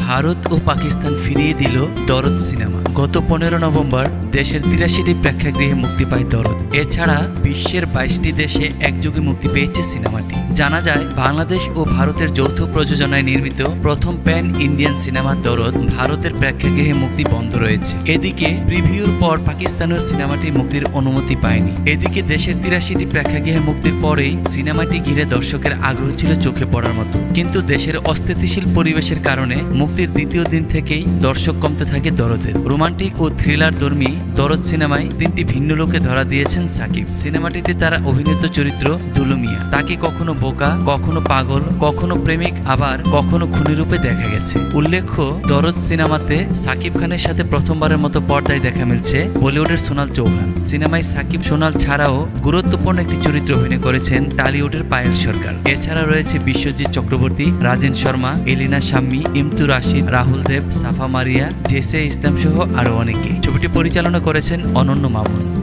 ভারত ও পাকিস্তান ফিরিয়ে দিল দরদ সিনেমা। গত 15 নভেম্বর দেশের 83টি প্রেক্ষাগৃহে মুক্তি পায় দরদ। এছাড়া বিশ্বের 22টি দেশে একযোগে মুক্তি পেয়েছে সিনেমাটি। জানা যায় বাংলাদেশ ও ভারতের যৌথ প্রযোজনায় নির্মিত প্রথম প্যান ইন্ডিয়ান সিনেমা দরদ ভারতের প্রেক্ষাগৃহে মুক্তি বন্ধ রয়েছে। এদিকে প্রিভিউর পর পাকিস্তানেও সিনেমাটি মুক্তির অনুমতি পায়নি। এদিকে দেশের 83টি প্রেক্ষাগৃহে মুক্তির পরেই সিনেমাটি ঘিরে দর্শকের আগ্রহ ছিল চোখে পড়ার মতো, কিন্তু দেশের অস্থিতিশীল পরিবেশের কারণে মুক্তির দ্বিতীয় দিন থেকেই দর্শক কমতে থাকে দরদের। রোমান্টিক ও থ্রিলার ধর্মী দরদ সিনেমায় 3টি ভিন্ন লোকে ধরা দিয়েছেন সাকিব। সিনেমাটিতে তারা অভিনীত চরিত্র দুলু মিয়া। তাকে কখনো বোকা, কখনো পাগল, কখনো প্রেমিক, আবার কখনো খুনি রূপে দেখা গেছে। উল্লেখ্য, দরদ সিনেমাতে সাকিব খানের সাথে প্রথমবারের মতো পর্দায় দেখা মিলছে বলিউডের সোনাল চৌহান। সিনেমায় সাকিব সোনাল ছাড়াও গুরুত্বপূর্ণ একটি চরিত্র অভিনয় করেছেন টালিউডের পায়েল সরকার। এছাড়া রয়েছে বিশ্বজিৎ চক্রবর্তী, রাজেন শর্মা, এলিনা শাম্মী, ইমতু রাশিদ, রাহুল দেব, সাফা মারিয়া, জেসে ইসলাম সহ আরো অনেকে। ছবিটি পরিচালনা করেছেন অনন্য মামুন।